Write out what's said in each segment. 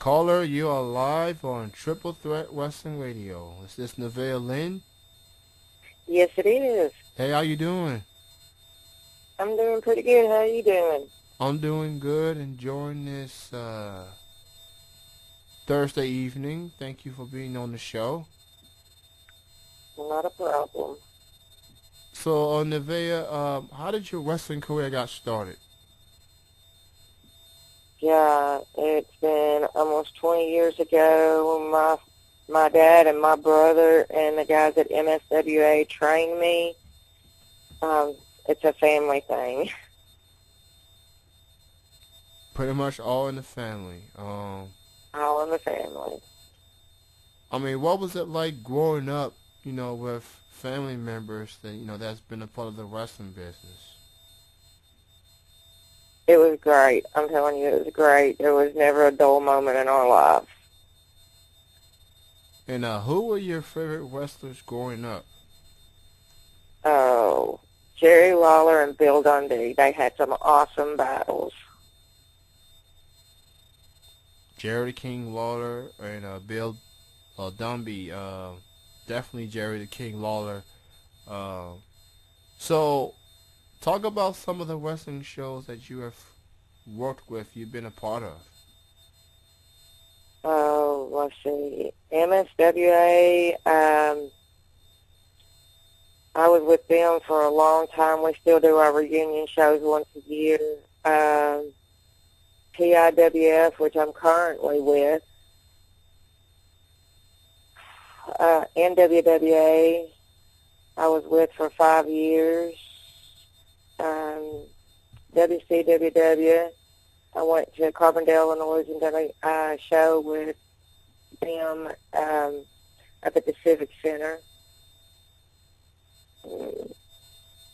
Caller, you are live on Triple Threat Wrestling Radio. Is this Nevaeh Lynn? Yes, it is. Hey, how you doing? I'm doing pretty good. How are you doing? I'm doing good, enjoying this Thursday evening. Thank you for being on the show. Not a problem. So, Nevaeh, how did your wrestling career got started? Yeah, it's been almost 20 years ago. My dad and my brother and the guys at MSWA trained me. It's a family thing. Pretty much all in the family. All in the family. I mean, what was it like growing up, with family members that, that's been a part of the wrestling business? It was great. I'm telling you, it was great. There was never a dull moment in our life. And who were your favorite wrestlers growing up? Oh, Jerry Lawler and Bill Dundee. They had some awesome battles. Jerry the King Lawler and Bill Dunby. Definitely Jerry the King Lawler. So, talk about some of the wrestling shows that you have worked with, you've been a part of. Oh, let's see. MSWA, I was with them for a long time. We still do our reunion shows once a year. PIWF, which I'm currently with. NWWA, I was with for 5 years. WCWW, I went to Carbondale, Illinois, and done a show with them at the Civic Center.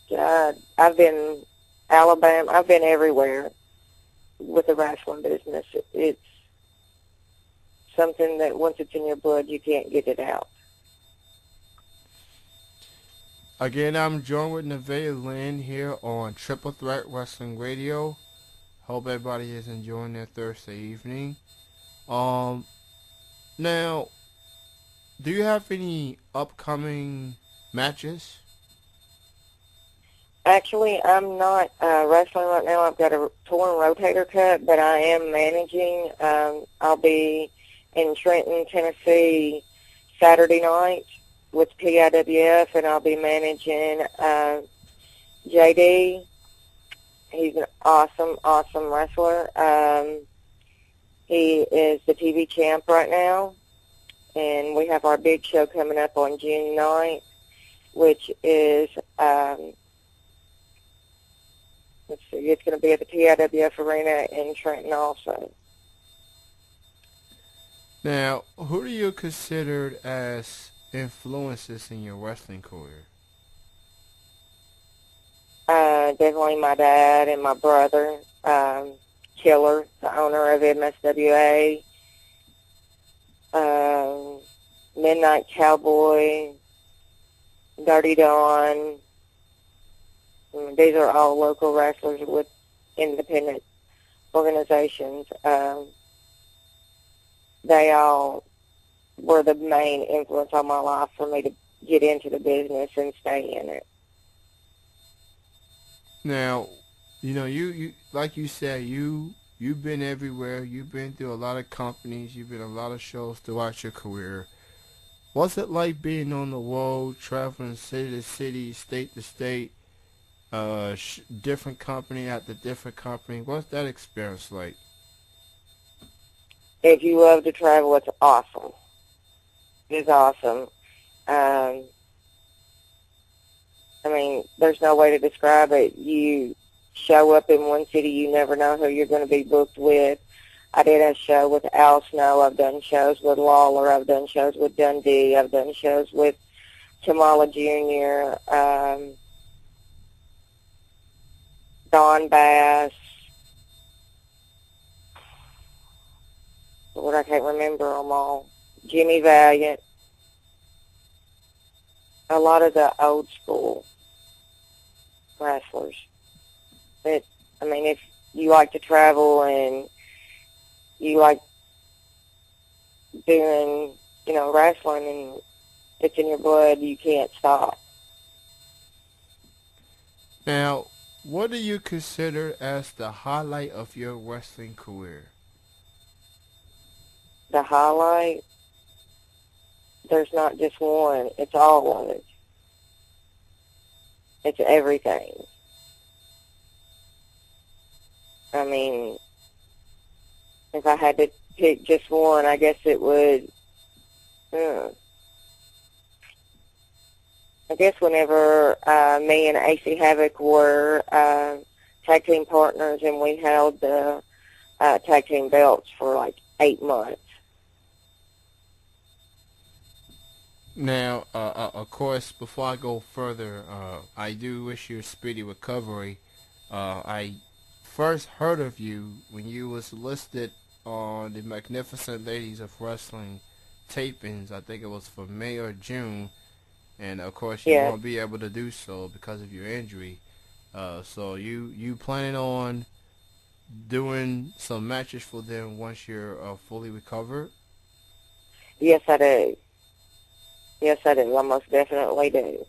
God, I've been Alabama. I've been everywhere with the wrestling business. It's something that once it's in your blood, you can't get it out. Again, I'm joined with Nevaeh Lynn here on Triple Threat Wrestling Radio. Hope everybody is enjoying their Thursday evening. Now, do you have any upcoming matches? Actually, I'm not wrestling right now. I've got a torn rotator cuff, but I am managing. I'll be in Trenton, Tennessee, Saturday night with PIWF, and I'll be managing JD. He's an awesome, awesome wrestler. He is the TV champ right now, and we have our big show coming up on June 9th, which is, let's see, it's going to be at the PIWF Arena in Trenton also. Now, who do you consider as influences in your wrestling career? Definitely my dad and my brother, Killer, the owner of MSWA, Midnight Cowboy, Dirty Dawn. These are all local wrestlers with independent organizations. They all were the main influence on my life for me to get into the business and stay in it. Now, you like you said, you've been everywhere. You've been through a lot of companies. You've been a lot of shows throughout your career. What's it like being on the road, traveling city to city, state to state, different company after different company? What's that experience like? If you love to travel, it's awesome. It's awesome. I mean, there's no way to describe it. You show up in one city, you never know who you're going to be booked with. I did a show with Al Snow. I've done shows with Lawler. I've done shows with Dundee. I've done shows with Tamala Jr., Don Bass. Lord, I can't remember them all. Jimmy Valiant. A lot of the old school wrestlers. If you like to travel and you like doing, wrestling and it's in your blood, you can't stop. Now, what do you consider as the highlight of your wrestling career? The highlight, there's not just one. It's all of it. It's everything. I mean, if I had to pick just one, I guess it would, I guess whenever me and AC Havoc were tag team partners and we held the tag team belts for like 8 months. Now, of course, before I go further, I do wish you a speedy recovery. I first heard of you when you was listed on the Magnificent Ladies of Wrestling tapings. I think it was for May or June, and of course you Yes. won't be able to do so because of your injury. So you planning on doing some matches for them once you're fully recovered? Yes, I do. Yes, I do. I most definitely do.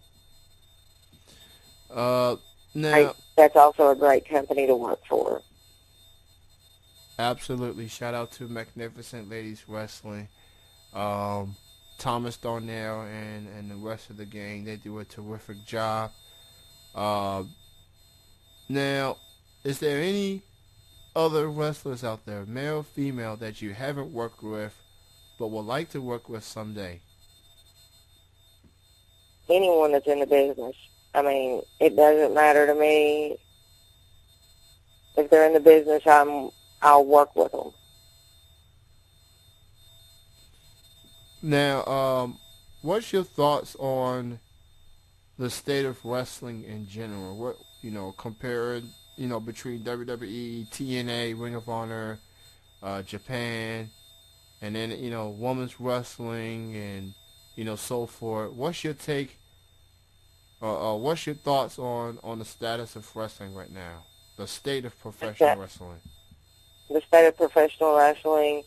Now, That's also a great company to work for. absolutely. Shout out to Magnificent Ladies Wrestling. Thomas Darnell and the rest of the gang, they do a terrific job. Uh, Now, is there any other wrestlers out there, male or female, that you haven't worked with but would like to work with someday? Anyone that's in the business. I mean, it doesn't matter to me. If they're in the business, I'll work with them. Now, what's your thoughts on the state of wrestling in general? What, compared, between WWE, TNA, Ring of Honor, Japan, and then, women's wrestling and, so forth. What's your take, what's your thoughts on the status of wrestling right now? The state of professional wrestling? The state of professional wrestling,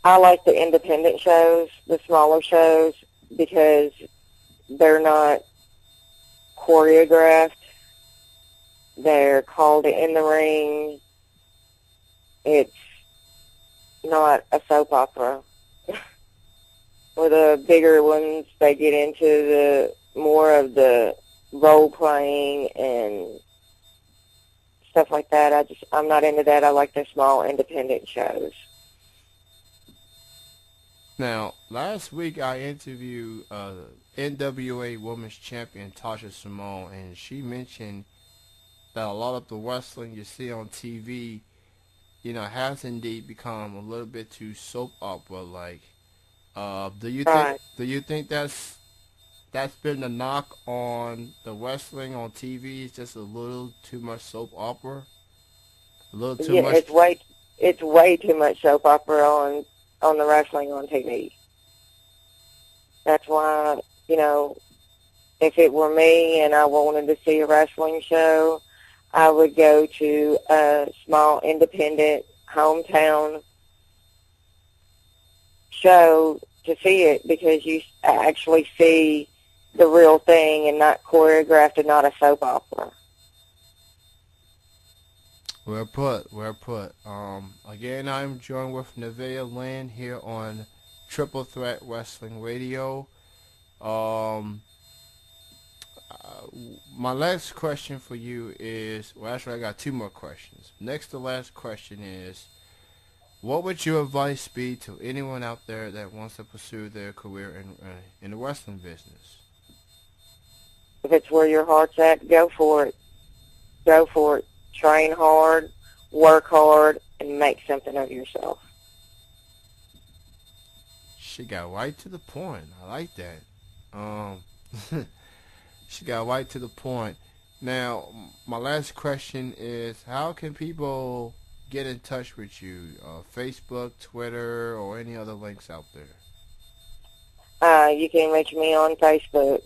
I like the independent shows, the smaller shows, because they're not choreographed. They're called in the ring. It's not a soap opera. With the bigger ones, they get into the more of the role playing and stuff like that. I'm not into that. I like the small independent shows. Now, last week I interviewed NWA Women's Champion Tasha Simone, and she mentioned that a lot of the wrestling you see on TV, has indeed become a little bit too soap opera like. Do you think that's been the knock on the wrestling on TV? It's just a little too much soap opera, a little too much. It's way too much soap opera on the wrestling on TV. That's why, if it were me and I wanted to see a wrestling show, I would go to a small independent hometown show to see it, because you actually see the real thing and not choreographed and not a soap opera. Well put, well put. Again, I'm joined with Nevaeh Lynn here on Triple Threat Wrestling Radio. My last question for you is, well, actually, I got two more questions. Next to last question is, what would your advice be to anyone out there that wants to pursue their career in the wrestling business? If it's where your heart's at, go for it. Go for it. Train hard, work hard, and make something of yourself. She got right to the point. I like that. She got right to the point. Now, my last question is, how can people get in touch with you? Facebook, Twitter, or any other links out there? You can reach me on Facebook.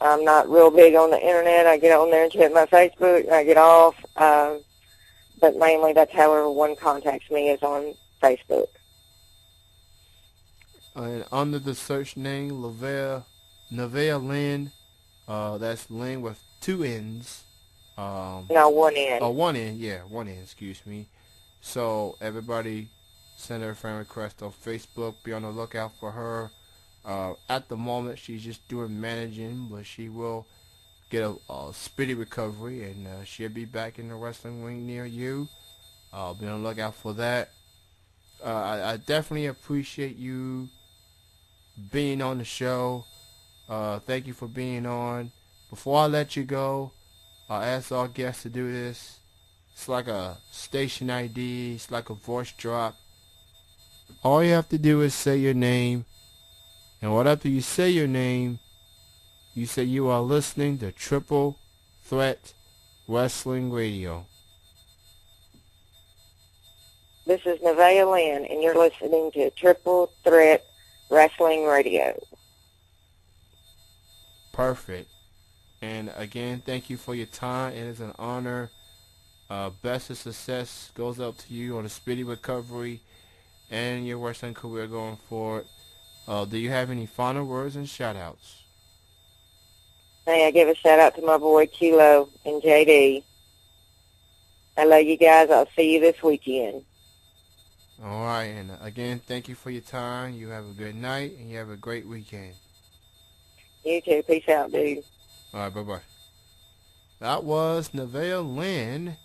I'm not real big on the internet. I get on there and check my Facebook. I get off. But mainly that's how everyone contacts me, is on Facebook. And under the search name Nevaeh Lynn, that's Lynn with two N's. No, one in. Oh, one N, yeah, one N, excuse me. So everybody send her a friend request on Facebook. Be on the lookout for her. At the moment, she's just doing managing, but she will get a speedy recovery, and she'll be back in the wrestling ring near you. Be on the lookout for that. I definitely appreciate you being on the show. Thank you for being on. Before I let you go, I ask all guests to do this. It's like a station ID. It's like a voice drop. All you have to do is say your name. And what after you say your name, you say you are listening to Triple Threat Wrestling Radio. This is Nevaeh Lynn, and you're listening to Triple Threat Wrestling Radio. Perfect. And again, thank you for your time. It is an honor. Best of success goes up to you on a speedy recovery and your wrestling career going forward. Do you have any final words and shout-outs? Hey, I give a shout-out to my boy Kilo and JD. I love you guys. I'll see you this weekend. All right. And again, thank you for your time. You have a good night, and you have a great weekend. You too. Peace out, dude. All right. Bye-bye. That was Nevaeh Lynn.